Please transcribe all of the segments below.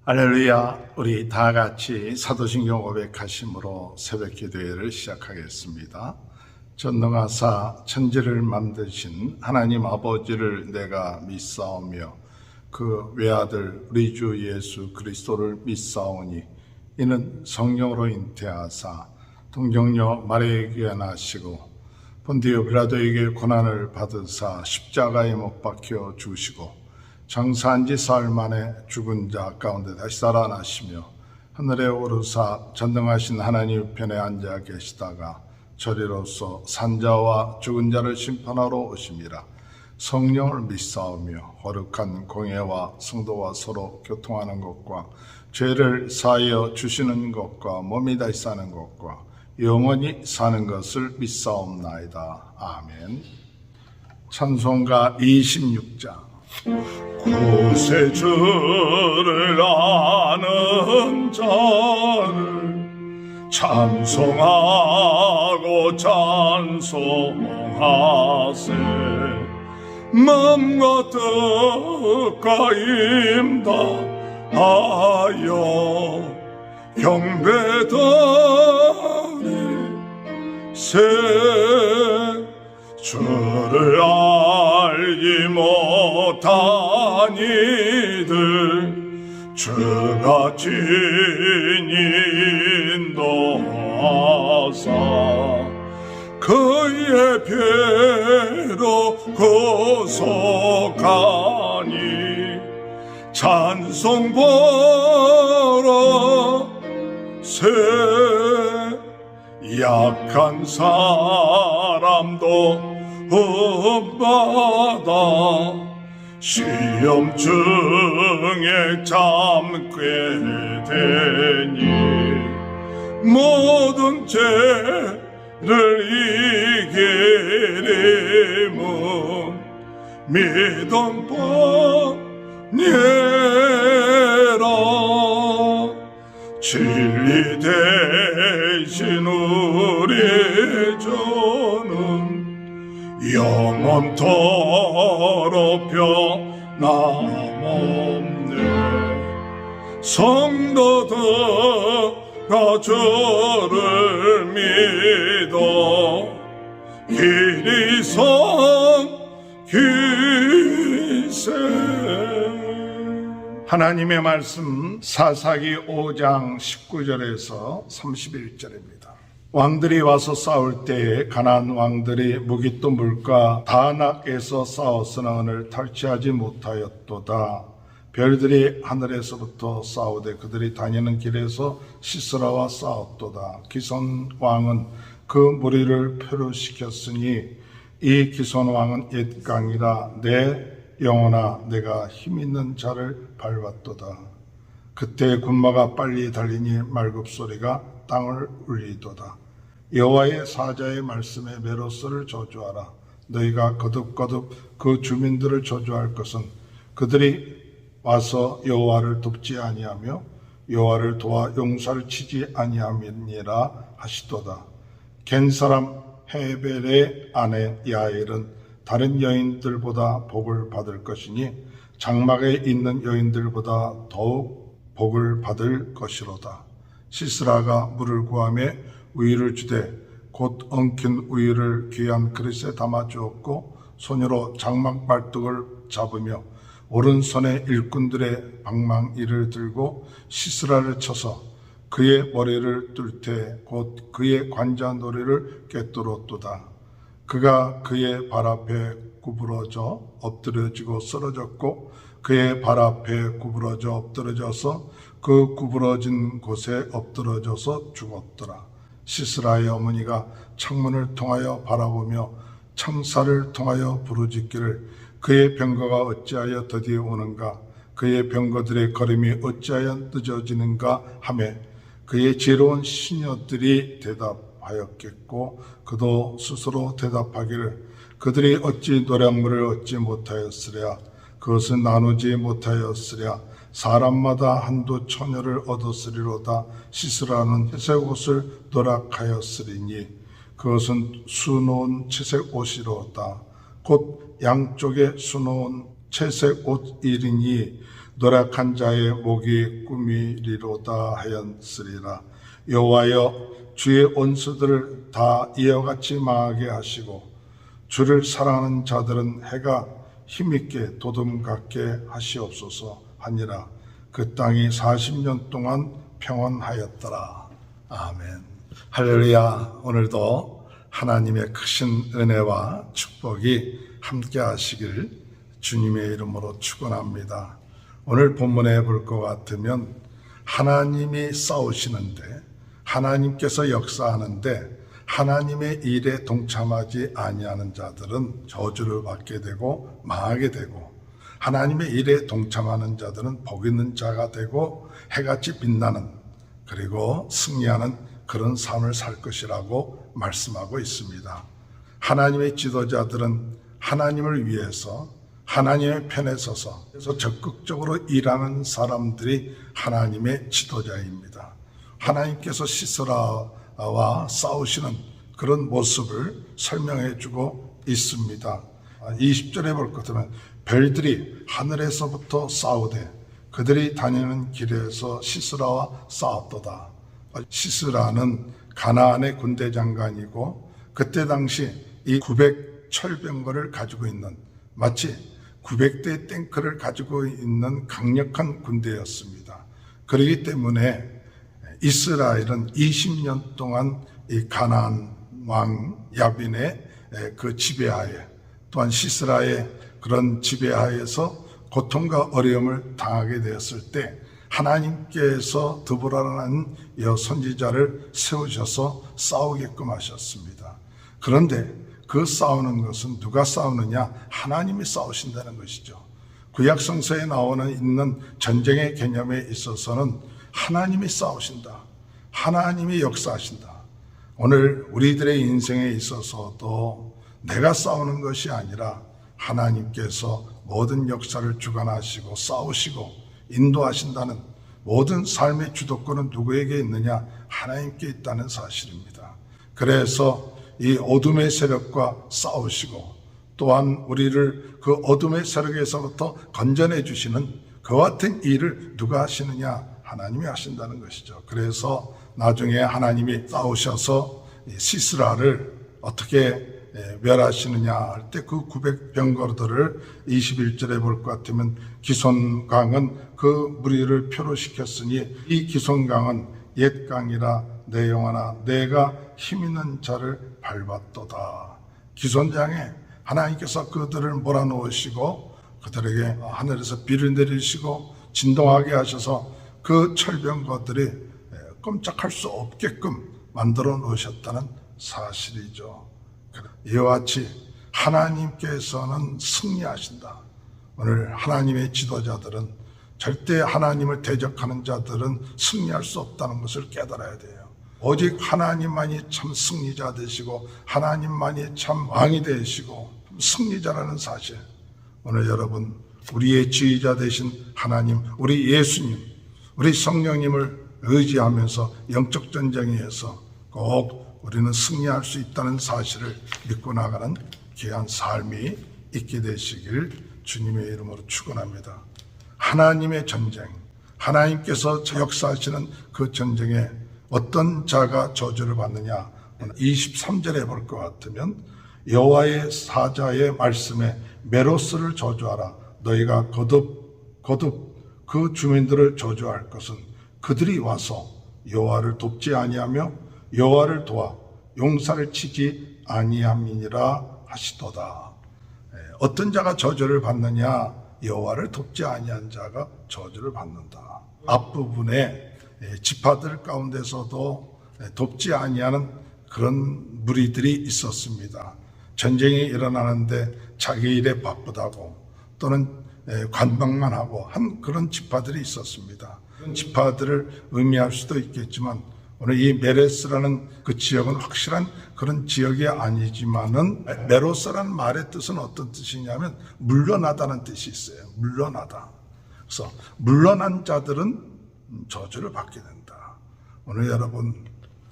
할렐루야. 우리 다 같이 사도신경 500가심으로 새벽 기도회를 시작하겠습니다. 전능하사 천지를 만드신 하나님 아버지를 내가 믿사오며 그 외아들 우리 주 예수 그리스도를 믿사오니 이는 성령으로 잉태하사 동정녀 마리아에게 나시고 본디오 빌라도에게 고난을 받으사 십자가에 못 박혀 죽으시고 장사한 지 사흘 만에 죽은 자 가운데 다시 살아나시며 하늘에 오르사 전능하신 하나님 편에 앉아 계시다가 저리로서 산자와 죽은 자를 심판하러 오심이라. 성령을 믿사오며 거룩한 공예와 성도와 서로 교통하는 것과 죄를 사하여 주시는 것과 몸이 다시 사는 것과 영원히 사는 것을 믿사옵나이다. 아멘. 찬송가 26장. 구세주를 아는 자를 찬송하고 찬송하세. 마음과 뜻과 임다하여 경배드리 세. 주를 알지 못한 이들 주가 친히 인도하사 그의 배로 구속하니 찬송 보러 세. 약한 사람도 본받아 시험 중에 참게 되니 모든 죄를 이기림은 믿음 뿐이라. 진리 대신 우리 주는 영원토록 변함없네. 성도들아 주를 믿어 길이 섬기세. 하나님의 말씀 사사기 5장 19절에서 31절입니다. 왕들이 와서 싸울 때에 가나안 왕들이 무기또 물과 다낙에서 싸웠으나 오늘 탈취하지 못하였도다. 별들이 하늘에서부터 싸우되 그들이 다니는 길에서 시스라와 싸웠도다. 기손 왕은 그 무리를 표류시켰으니 이 기손 왕은 옛 강이라. 내 영혼아 내가 힘있는 자를 밟았도다. 그때 군마가 빨리 달리니 말굽소리가 땅을 울리도다. 여호와의 사자의 말씀에 메로스를 저주하라. 너희가 거듭거듭 그 주민들을 저주할 것은 그들이 와서 여호와를 돕지 아니하며 여호와를 도와 용사를 치지 아니함이니라 하시도다. 겐 사람 헤벨의 아내 야엘은 다른 여인들보다 복을 받을 것이니 장막에 있는 여인들보다 더욱 복을 받을 것이로다. 시스라가 물을 구하며 우유를 주되 곧 엉킨 우유를 귀한 그릇에 담아 주었고 소녀로 장막 말뚝을 잡으며 오른손에 일꾼들의 방망이를 들고 시스라를 쳐서 그의 머리를 뚫되 곧 그의 관자놀이를 꿰뚫었도다. 그가 그의 발 앞에 구부러져 엎드려지고 쓰러졌고 그의 발 앞에 구부러져 엎드려져서 그 구부러진 곳에 엎드러져서 죽었더라. 시스라의 어머니가 창문을 통하여 바라보며 창살을 통하여 부르짖기를 그의 병거가 어찌하여 더디어 오는가, 그의 병거들의 걸음이 어찌하여 늦어지는가 하며 그의 지혜로운 시녀들이 대답하였겠고 그도 스스로 대답하기를 그들이 어찌 노량물을 얻지 못하였으랴. 그것은 나누지 못하였으랴. 사람마다 한두 처녀를 얻었으리로다. 시스라는 회색 옷을 노락하였으리니 그것은 수놓은 채색 옷이로다. 곧 양쪽에 수놓은 채색 옷 1인이 노력한 자의 목이 꾸미리로다 하였으리라. 여호와여, 주의 원수들을 다 이와같이 망하게 하시고 주를 사랑하는 자들은 해가 힘있게 도둠같게 하시옵소서 하니라. 그 땅이 40년 동안 평안하였더라. 아멘. 할렐루야. 오늘도 하나님의 크신 은혜와 축복이 함께 하시길 주님의 이름으로 축원합니다. 오늘 본문에 볼 것 같으면 하나님이 싸우시는데, 하나님께서 역사하는데 하나님의 일에 동참하지 아니하는 자들은 저주를 받게 되고 망하게 되고, 하나님의 일에 동참하는 자들은 복 있는 자가 되고 해같이 빛나는, 그리고 승리하는 그런 삶을 살 것이라고 말씀하고 있습니다. 하나님의 지도자들은 하나님을 위해서 하나님의 편에 서서 그래서 적극적으로 일하는 사람들이 하나님의 지도자입니다. 하나님께서 시스라와 싸우시는 그런 모습을 설명해 주고 있습니다. 20절에 볼 것 같으면 별들이 하늘에서부터 싸우되 그들이 다니는 길에서 시스라와 싸웠도다. 시스라는 가나안의 군대 장관이고, 그때 당시 이 900 철병거를 가지고 있는, 마치 900대 탱크를 가지고 있는 강력한 군대였습니다. 그렇기 때문에 이스라엘은 20년 동안 이 가나안 왕 야빈의 그 지배하에, 또한 시스라의 그런 지배하에서 고통과 어려움을 당하게 되었을 때 하나님께서 드보라라는 선지자를 세우셔서 싸우게끔 하셨습니다. 그런데 그 싸우는 것은 누가 싸우느냐? 하나님이 싸우신다는 것이죠. 구약성서에 나오는 있는 전쟁의 개념에 있어서는 하나님이 싸우신다. 하나님이 역사하신다. 오늘 우리들의 인생에 있어서도 내가 싸우는 것이 아니라 하나님께서 모든 역사를 주관하시고 싸우시고 인도하신다는, 모든 삶의 주도권은 누구에게 있느냐? 하나님께 있다는 사실입니다. 그래서 이 어둠의 세력과 싸우시고, 또한 우리를 그 어둠의 세력에서부터 건져내 주시는 그와 같은 일을 누가 하시느냐? 하나님이 하신다는 것이죠. 그래서 나중에 하나님이 싸우셔서 시스라를 어떻게 멸하시느냐 할 때 그 900병거들을 21절에 볼 것 같으면 기손강은 그 무리를 표로시켰으니 이 기손강은 옛 강이라 내 영혼아 내가 힘있는 자를 밟았도다. 기손장에 하나님께서 그들을 몰아놓으시고 그들에게 하늘에서 비를 내리시고 진동하게 하셔서 그 철병거들이 꼼짝할 수 없게끔 만들어 놓으셨다는 사실이죠. 이와 같이 하나님께서는 승리하신다. 오늘 하나님의 지도자들은, 절대 하나님을 대적하는 자들은 승리할 수 없다는 것을 깨달아야 돼요. 오직 하나님만이 참 승리자 되시고 하나님만이 참 왕이 되시고 승리자라는 사실, 오늘 여러분 우리의 지휘자 되신 하나님, 우리 예수님, 우리 성령님을 의지하면서 영적 전쟁에서 꼭 우리는 승리할 수 있다는 사실을 믿고 나가는 귀한 삶이 있게 되시길 주님의 이름으로 축원합니다. 하나님의 전쟁, 하나님께서 역사하시는 그 전쟁에 어떤 자가 저주를 받느냐? 23절에 볼 것 같으면 여호와의 사자의 말씀에 메로스를 저주하라. 너희가 거듭 그 주민들을 저주할 것은 그들이 와서 여호와를 돕지 아니하며 여호와를 도와 용사를 치지 아니함이니라 하시도다. 어떤 자가 저주를 받느냐? 여호와를 돕지 아니한 자가 저주를 받는다. 앞부분에 지파들 가운데서도 돕지 아니하는 그런 무리들이 있었습니다. 전쟁이 일어나는데 자기 일에 바쁘다고 또는 관방만 하고 한 그런 지파들이 있었습니다. 그런 지파들을 의미할 수도 있겠지만 오늘 이 메레스라는 그 지역은 확실한 그런 지역이 아니지만은, 메로스라는 말의 뜻은 어떤 뜻이냐면 물러나다는 뜻이 있어요. 물러나다. 그래서 물러난 자들은 저주를 받게 된다. 오늘 여러분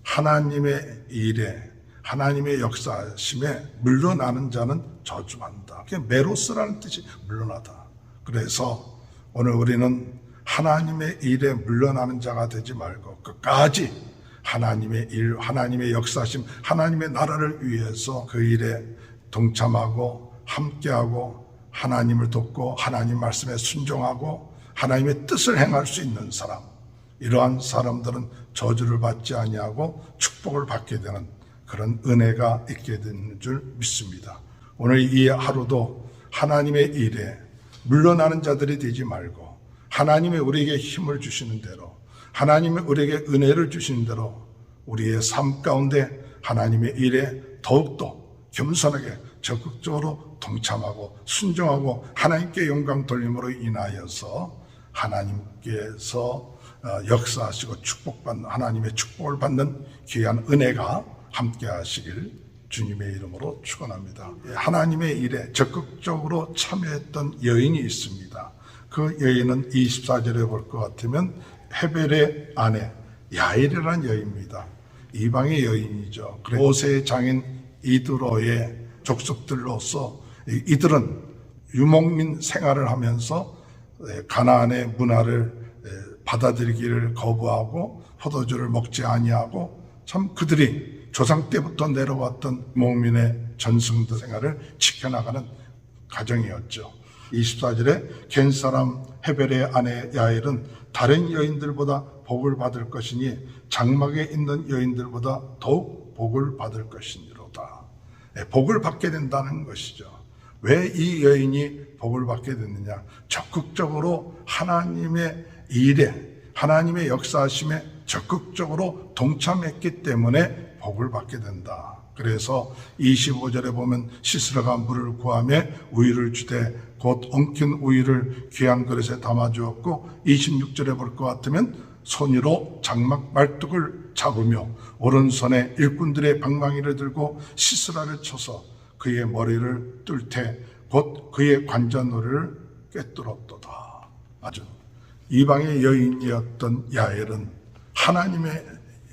하나님의 일에, 하나님의 역사심에 물러나는 자는 저주받는다. 그게 메로스라는 뜻이 물러나다. 그래서 오늘 우리는 하나님의 일에 물러나는 자가 되지 말고 끝까지 하나님의 일, 하나님의 역사심, 하나님의 나라를 위해서 그 일에 동참하고 함께하고 하나님을 돕고 하나님 말씀에 순종하고 하나님의 뜻을 행할 수 있는 사람, 이러한 사람들은 저주를 받지 아니하고 축복을 받게 되는 그런 은혜가 있게 되는 줄 믿습니다. 오늘 이 하루도 하나님의 일에 물러나는 자들이 되지 말고 하나님의 우리에게 힘을 주시는 대로, 하나님의 우리에게 은혜를 주시는 대로 우리의 삶 가운데 하나님의 일에 더욱더 겸손하게 적극적으로 동참하고 순종하고 하나님께 영광 돌림으로 인하여서 하나님께서 역사하시고 축복받는, 하나님의 축복을 받는 귀한 은혜가 함께 하시길 주님의 이름으로 축원합니다. 하나님의 일에 적극적으로 참여했던 여인이 있습니다. 그 여인은 24절에 볼 것 같으면 헤벨의 아내 야일이라는 여인입니다. 이방의 여인이죠. 모세의 장인 이드로의 족속들로서 이들은 유목민 생활을 하면서 가나안의 문화를 받아들이기를 거부하고 포도주를 먹지 아니하고 참 그들이 조상 때부터 내려왔던 유목민의 전승도 생활을 지켜나가는 가정이었죠. 24절에 겐 사람 헤벨의 아내 야엘은 다른 여인들보다 복을 받을 것이니 장막에 있는 여인들보다 더욱 복을 받을 것이니로다. 복을 받게 된다는 것이죠. 왜 이 여인이 복을 받게 됐느냐? 적극적으로 하나님의 일에, 하나님의 역사하심에 적극적으로 동참했기 때문에 복을 받게 된다. 그래서 25절에 보면 시스라가 물을 구하며 우유를 주되 곧 엉킨 우유를 귀한 그릇에 담아주었고, 26절에 볼 것 같으면 손으로 장막 말뚝을 잡으며 오른손에 일꾼들의 방망이를 들고 시스라를 쳐서 그의 머리를 뚫되 곧 그의 관자놀이를 꿰뚫었도다. 아주 이방의 여인이었던 야엘은 하나님의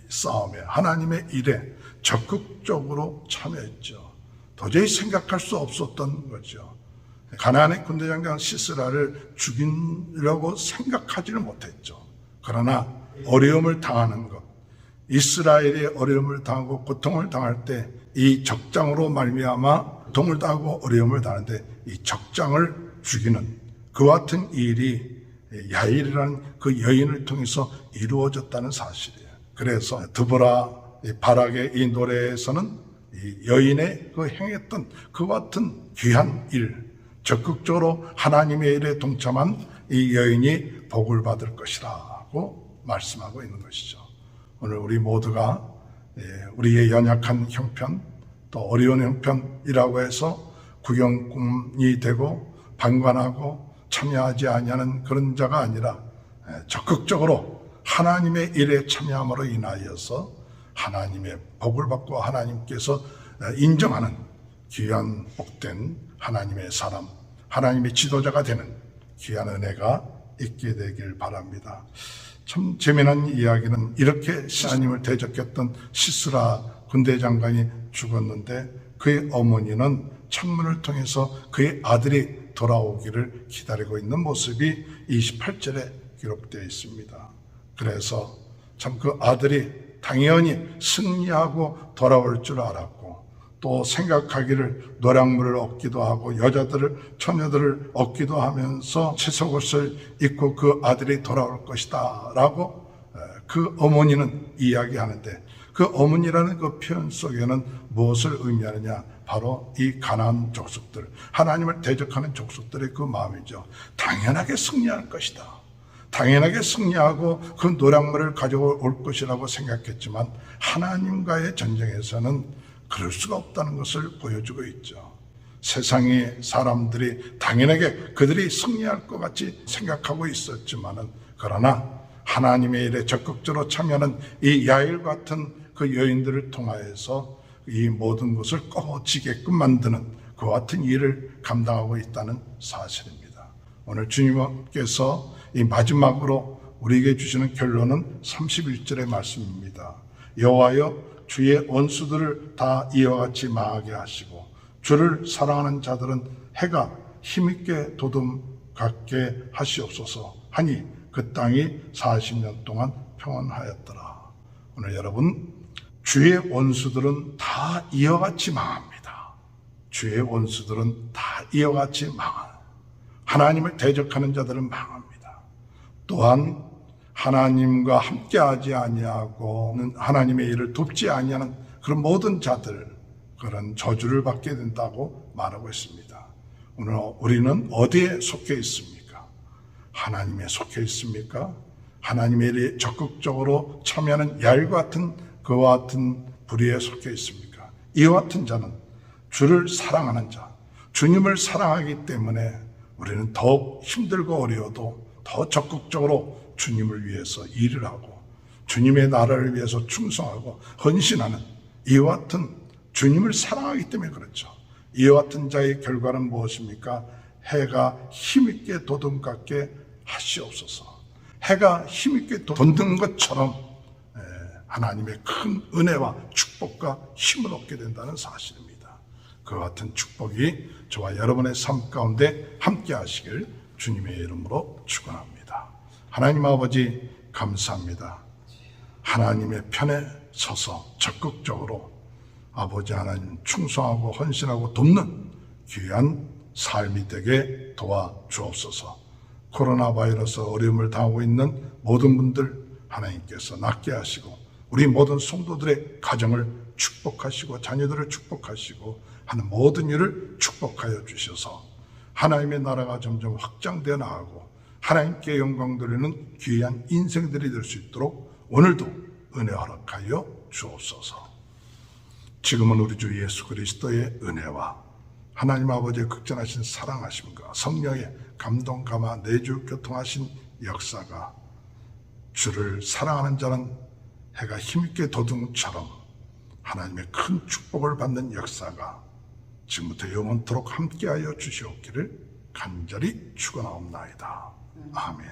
싸움에, 하나님의 일에 적극적으로 참여했죠. 도저히 생각할 수 없었던 거죠. 가나안의 군대장장 시스라를 죽이려고 생각하지는 못했죠. 그러나 어려움을 당하는 것, 이스라엘이 어려움을 당하고 고통을 당할 때 이 적장으로 말미암아 고통을 당하고 어려움을 당하는데 이 적장을 죽이는 그와 같은 일이 야일이라는 그 여인을 통해서 이루어졌다는 사실이에요. 그래서 드보라 바락의 이 노래에서는 이 여인의 그 행했던 그와 같은 귀한 일, 적극적으로 하나님의 일에 동참한 이 여인이 복을 받을 것이라고 말씀하고 있는 것이죠. 오늘 우리 모두가 우리의 연약한 형편, 또 어려운 형편이라고 해서 구경꾼이 되고 방관하고 참여하지 아니하는 그런 자가 아니라 적극적으로 하나님의 일에 참여함으로 인하여서 하나님의 복을 받고 하나님께서 인정하는 귀한 복된 하나님의 사람, 하나님의 지도자가 되는 귀한 은혜가 있게 되길 바랍니다. 참 재미난 이야기는 이렇게 하나님을 대적했던 시스라 군대장관이 죽었는데 그의 어머니는 창문을 통해서 그의 아들이 돌아오기를 기다리고 있는 모습이 28절에 기록되어 있습니다. 그래서 참 그 아들이 당연히 승리하고 돌아올 줄 알았고, 또 생각하기를 노량물을 얻기도 하고 여자들을, 처녀들을 얻기도 하면서 채속옷을 입고 그 아들이 돌아올 것이다 라고 그 어머니는 이야기하는데, 그 어머니라는 그 표현 속에는 무엇을 의미하느냐? 바로 이 가나안 족속들, 하나님을 대적하는 족속들의 그 마음이죠. 당연하게 승리할 것이다, 당연하게 승리하고 그 노량물을 가져올 것이라고 생각했지만 하나님과의 전쟁에서는 그럴 수가 없다는 것을 보여주고 있죠. 세상의 사람들이 당연하게 그들이 승리할 것 같이 생각하고 있었지만은, 그러나 하나님의 일에 적극적으로 참여하는 이 야일 같은 그 여인들을 통하여서 이 모든 것을 꺼지게끔 만드는 그와 같은 일을 감당하고 있다는 사실입니다. 오늘 주님께서 이 마지막으로 우리에게 주시는 결론은 31절의 말씀입니다. 여호와여 주의 원수들을 다 이와 같이 망하게 하시고 주를 사랑하는 자들은 해가 힘있게 돋음을 갖게 하시옵소서 하니 그 땅이 40년 동안 평안하였더라. 오늘 여러분, 주의 원수들은 다 이와 같이 망합니다. 주의 원수들은 다 이와 같이 망합니다. 하나님을 대적하는 자들은 망합니다. 또한 하나님과 함께하지 아니하고 하나님의 일을 돕지 아니하는 그런 모든 자들, 그런 저주를 받게 된다고 말하고 있습니다. 오늘 우리는 어디에 속해 있습니까? 하나님에 속해 있습니까? 하나님의 일에 적극적으로 참여하는 야일과 같은 그와 같은 부류에 속해 있습니까? 이와 같은 자는 주를 사랑하는 자, 주님을 사랑하기 때문에 우리는 더욱 힘들고 어려워도 더 적극적으로 주님을 위해서 일을 하고 주님의 나라를 위해서 충성하고 헌신하는 이와 같은, 주님을 사랑하기 때문에 그렇죠. 이와 같은 자의 결과는 무엇입니까? 해가 힘있게 돋음같게 하시옵소서. 해가 힘있게 돋는 것처럼 하나님의 큰 은혜와 축복과 힘을 얻게 된다는 사실입니다. 그와 같은 축복이 저와 여러분의 삶 가운데 함께 하시길 주님의 이름으로 축원합니다. 하나님 아버지, 감사합니다. 하나님의 편에 서서 적극적으로 아버지 하나님 충성하고 헌신하고 돕는 귀한 삶이 되게 도와주옵소서. 코로나 바이러스 어려움을 당하고 있는 모든 분들 하나님께서 낫게 하시고 우리 모든 성도들의 가정을 축복하시고 자녀들을 축복하시고 하는 모든 일을 축복하여 주셔서 하나님의 나라가 점점 확장되어 나가고 하나님께 영광 돌리는 귀한 인생들이 될 수 있도록 오늘도 은혜 허락하여 주옵소서. 지금은 우리 주 예수 그리스도의 은혜와 하나님 아버지의 극전하신 사랑하심과 성령의 감동 감화 내주 교통하신 역사가 주를 사랑하는 자는 해가 힘있게 돋음처럼 하나님의 큰 축복을 받는 역사가 지금부터 영원토록 함께하여 주시옵기를 간절히 축원하옵나이다. 아멘.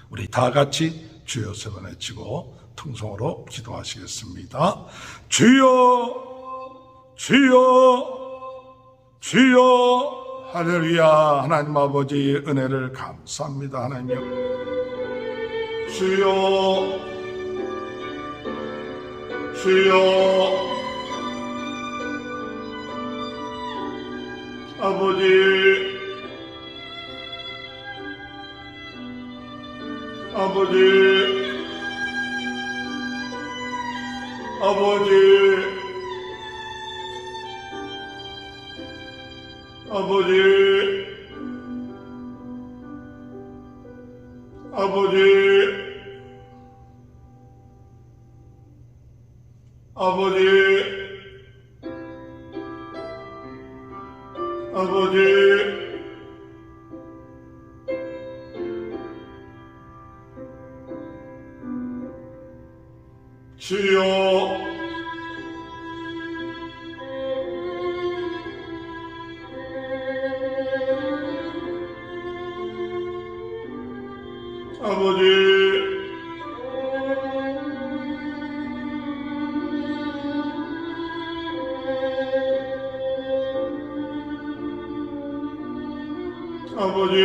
우리 다 같이 주여 세 번 외치고 통성으로 기도하시겠습니다. 주여, 주여, 주여. 할렐루야. 하나님 아버지 은혜를 감사합니다. 하나님 주여, 주여. 아버지, 아버지, 아버지, 아버지, 아버지, 아버지, 아버지, 주여, 아버지, 아버지,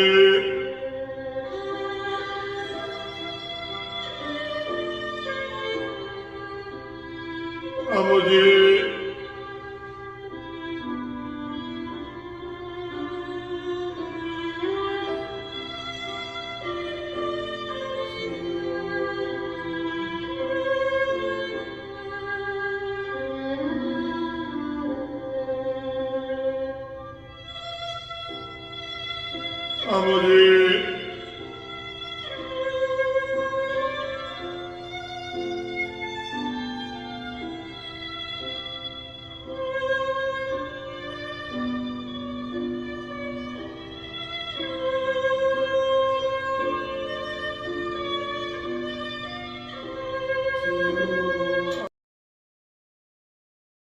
아버지, 아버지,